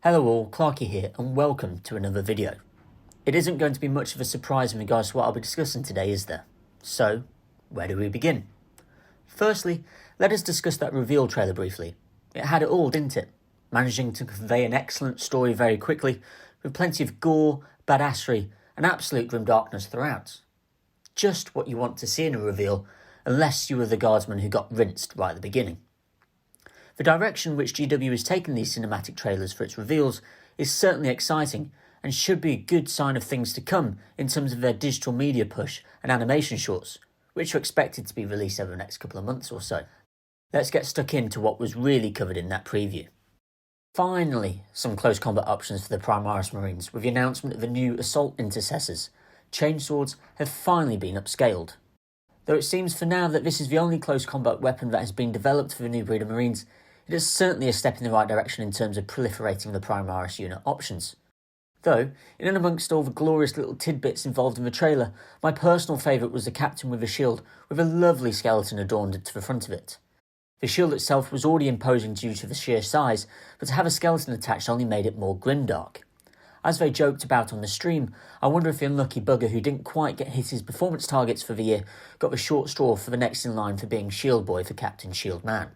Hello all, Clarkey here and welcome to another video. It isn't going to be much of a surprise in regards to what I'll be discussing today, is there? So, where do we begin? Firstly, let us discuss that reveal trailer briefly. It had it all, didn't it? Managing to convey an excellent story very quickly, with plenty of gore, badassery and absolute grimdarkness throughout. Just what you want to see in a reveal, unless you were the guardsman who got rinsed right at the beginning. The direction which GW has taken these cinematic trailers for its reveals is certainly exciting and should be a good sign of things to come in terms of their digital media push and animation shorts, which are expected to be released over the next couple of months or so. Let's get stuck into what was really covered in that preview. Finally, some close combat options for the Primeras Marines with the announcement of the new assault intercessors. Chainswords have finally been upscaled. Though it seems for now that this is the only close combat weapon that has been developed for the new breed of Marines, it is certainly a step in the right direction in terms of proliferating the Primeras unit options. Though, in and amongst all the glorious little tidbits involved in the trailer, my personal favourite was the captain with a shield with a lovely skeleton adorned to the front of it. The shield itself was already imposing due to the sheer size, but to have a skeleton attached only made it more grimdark. As they joked about on the stream, I wonder if the unlucky bugger who didn't quite get hit his performance targets for the year got the short straw for the next in line for being Shield Boy for Captain Shield Man.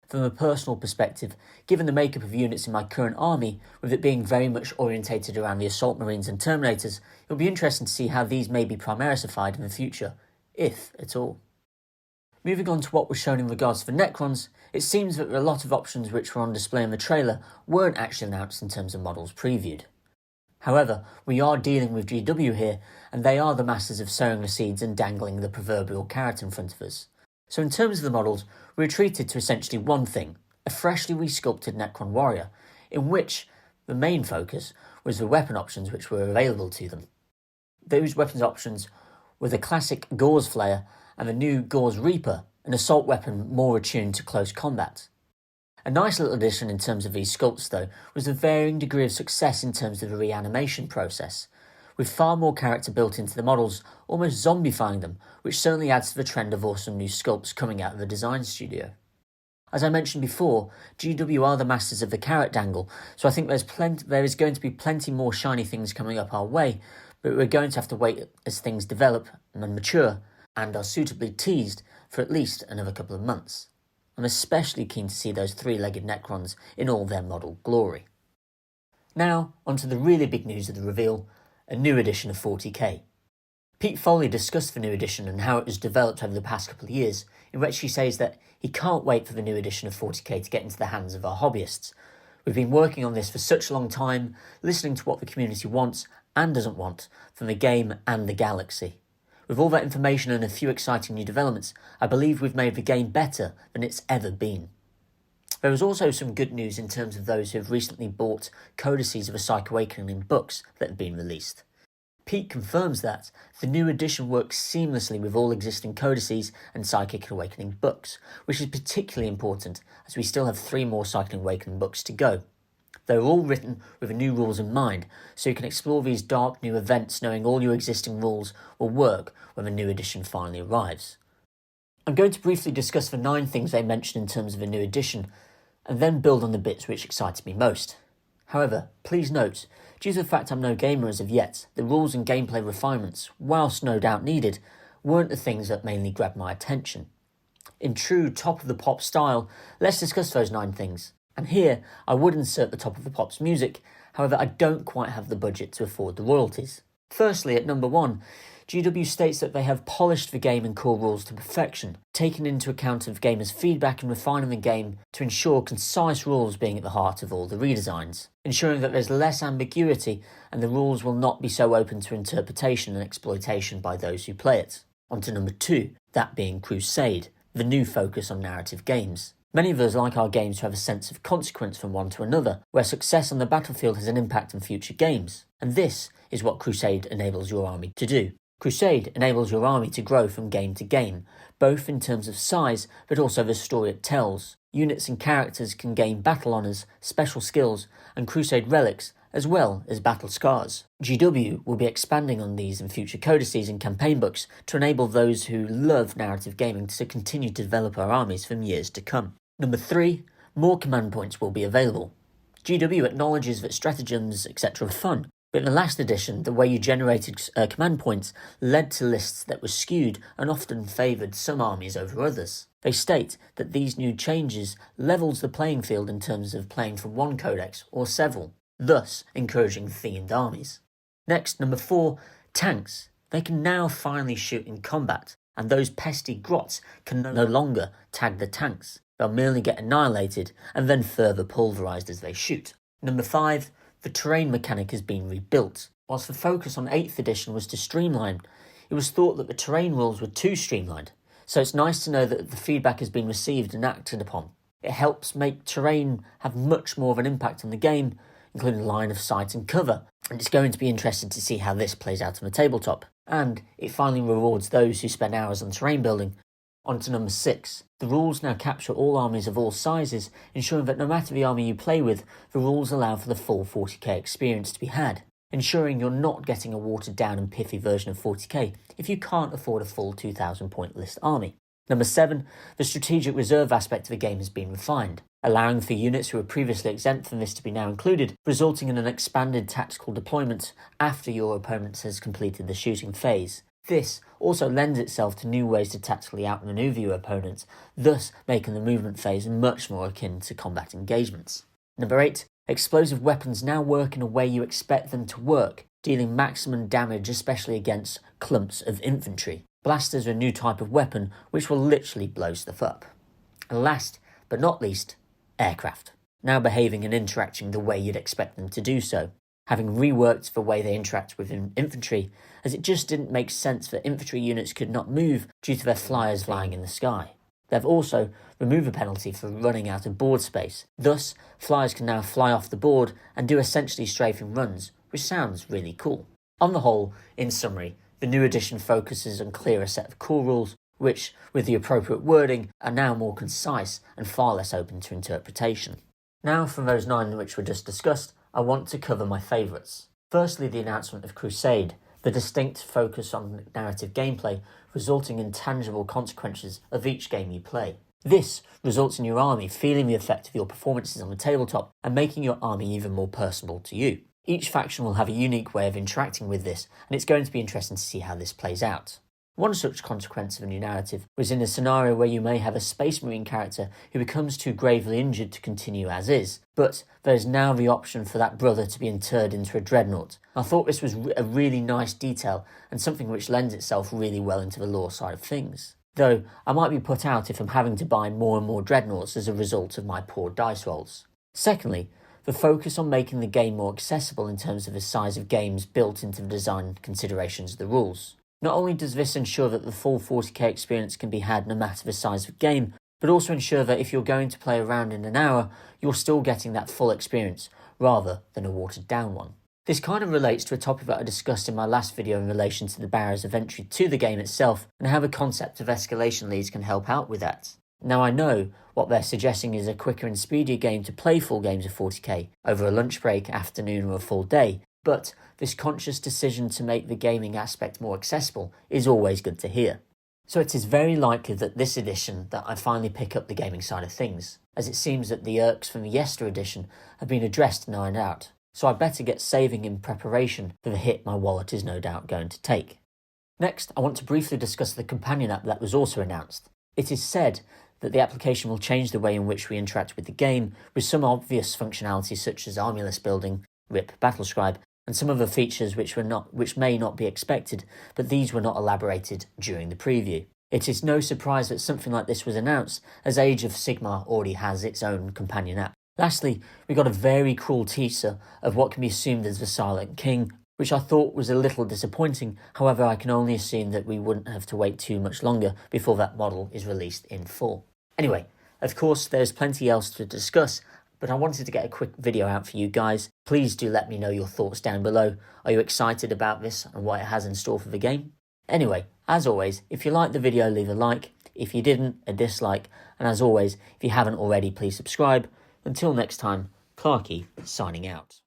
From a personal perspective, given the makeup of units in my current army, with it being very much orientated around the Assault Marines and Terminators, it'll be interesting to see how these may be Primerasified in the future, if at all. Moving on to what was shown in regards to the Necrons, it seems that a lot of options which were on display in the trailer weren't actually announced in terms of models previewed. However, we are dealing with GW here, and they are the masters of sowing the seeds and dangling the proverbial carrot in front of us. So in terms of the models, we were treated to essentially one thing, a freshly resculpted Necron warrior, in which the main focus was the weapon options which were available to them. Those weapons options were the classic Gauze Flayer and the new Gauze Reaper, an assault weapon more attuned to close combat. A nice little addition in terms of these sculpts though was the varying degree of success in terms of the reanimation process, with far more character built into the models, almost zombifying them, which certainly adds to the trend of awesome new sculpts coming out of the design studio. As I mentioned before, GW are the masters of the carrot dangle, so I think there is going to be plenty more shiny things coming up our way, but we're going to have to wait as things develop and mature, and are suitably teased for at least another couple of months. I'm especially keen to see those three-legged Necrons in all their model glory. Now, onto the really big news of the reveal, a new edition of 40K. Pete Foley discussed the new edition and how it was developed over the past couple of years, in which he says that he can't wait for the new edition of 40K to get into the hands of our hobbyists. We've been working on this for such a long time, listening to what the community wants and doesn't want from the game and the galaxy. With all that information and a few exciting new developments, I believe we've made the game better than it's ever been. There was also some good news in terms of those who have recently bought codices of A Psychic Awakening books that have been released. Pete confirms that the new edition works seamlessly with all existing codices and Psychic Awakening books, which is particularly important as we still have 3 more Psychic Awakening books to go. They're all written with the new rules in mind, so you can explore these dark new events knowing all your existing rules will work when the new edition finally arrives. I'm going to briefly discuss the 9 things they mention in terms of the new edition, and then build on the bits which excited me most. However, please note, due to the fact I'm no gamer as of yet, the rules and gameplay refinements, whilst no doubt needed, weren't the things that mainly grabbed my attention. In true top-of-the-pop style, let's discuss those 9 things. And here, I would insert the top of the pop's music, however I don't quite have the budget to afford the royalties. Firstly, at number 1, GW states that they have polished the game and core rules to perfection, taking into account of gamers' feedback and refining the game to ensure concise rules being at the heart of all the redesigns, ensuring that there's less ambiguity and the rules will not be so open to interpretation and exploitation by those who play it. On to number 2, that being Crusade, the new focus on narrative games. Many of us like our games to have a sense of consequence from one to another, where success on the battlefield has an impact on future games, and this is what Crusade enables your army to do. Crusade enables your army to grow from game to game, both in terms of size but also the story it tells. Units and characters can gain battle honours, special skills and Crusade relics, as well as battle scars. GW will be expanding on these in future codices and campaign books to enable those who love narrative gaming to continue to develop our armies for years to come. Number 3, more command points will be available. GW acknowledges that stratagems, etc. are fun, but in the last edition, the way you generated command points led to lists that were skewed and often favoured some armies over others. They state that these new changes levels the playing field in terms of playing from one codex or several, thus encouraging themed armies. Next, number 4, tanks. They can now finally shoot in combat, and those pesky grots can no longer tag the tanks. They'll merely get annihilated and then further pulverised as they shoot. Number 5, the terrain mechanic has been rebuilt. Whilst the focus on 8th edition was to streamline, it was thought that the terrain rules were too streamlined, so it's nice to know that the feedback has been received and acted upon. It helps make terrain have much more of an impact on the game, including line of sight and cover, and it's going to be interesting to see how this plays out on the tabletop. And it finally rewards those who spend hours on terrain building. On to number 6. The rules now capture all armies of all sizes, ensuring that no matter the army you play with, the rules allow for the full 40k experience to be had, ensuring you're not getting a watered down and pithy version of 40k if you can't afford a full 2,000 point list army. Number 7. The strategic reserve aspect of the game has been refined, allowing for units who were previously exempt from this to be now included, resulting in an expanded tactical deployment after your opponent has completed the shooting phase. This also lends itself to new ways to tactically outmaneuver your opponents, thus making the movement phase much more akin to combat engagements. Number 8. Explosive weapons now work in a way you expect them to work, dealing maximum damage especially against clumps of infantry. Blasters are a new type of weapon which will literally blow stuff up. And last but not least, aircraft, now behaving and interacting the way you'd expect them to do so, having reworked the way they interact with infantry, as it just didn't make sense that infantry units could not move due to their flyers flying in the sky. They've also removed a penalty for running out of board space, thus flyers can now fly off the board and do essentially strafing runs, which sounds really cool. On the whole, in summary, the new edition focuses on a clearer set of core rules, which, with the appropriate wording, are now more concise and far less open to interpretation. Now, from those 9 which were just discussed, I want to cover my favourites. Firstly, the announcement of Crusade, the distinct focus on narrative gameplay, resulting in tangible consequences of each game you play. This results in your army feeling the effect of your performances on the tabletop and making your army even more personable to you. Each faction will have a unique way of interacting with this, and it's going to be interesting to see how this plays out. One such consequence of a new narrative was in a scenario where you may have a Space Marine character who becomes too gravely injured to continue as is, but there is now the option for that brother to be interred into a dreadnought. I thought this was a really nice detail and something which lends itself really well into the lore side of things. Though I might be put out if I'm having to buy more and more dreadnoughts as a result of my poor dice rolls. Secondly, the focus on making the game more accessible in terms of the size of games built into the design considerations of the rules. Not only does this ensure that the full 40k experience can be had no matter the size of game, but also ensure that if you're going to play a round in an hour, you're still getting that full experience, rather than a watered down one. This kind of relates to a topic that I discussed in my last video in relation to the barriers of entry to the game itself, and how the concept of escalation leads can help out with that. Now I know what they're suggesting is a quicker and speedier game to play full games of 40k, over a lunch break, afternoon or a full day, but this conscious decision to make the gaming aspect more accessible is always good to hear. So it is very likely that this edition that I finally pick up the gaming side of things, as it seems that the irks from the Yester edition have been addressed and ironed out, so I better get saving in preparation for the hit my wallet is no doubt going to take. Next, I want to briefly discuss the companion app that was also announced. It is said that the application will change the way in which we interact with the game, with some obvious functionalities such as army list building, RIP Battlescribe, and some other features which may not be expected, but these were not elaborated during the preview. It is no surprise that something like this was announced, as Age of Sigmar already has its own companion app. Lastly, we got a very cruel teaser of what can be assumed as the Silent King, which I thought was a little disappointing. However, I can only assume that we wouldn't have to wait too much longer before that model is released in full. Anyway, of course, there's plenty else to discuss, but I wanted to get a quick video out for you guys. Please do let me know your thoughts down below. Are you excited about this and what it has in store for the game? Anyway, as always, if you liked the video, leave a like. If you didn't, a dislike. And as always, if you haven't already, please subscribe. Until next time, Clarkey signing out.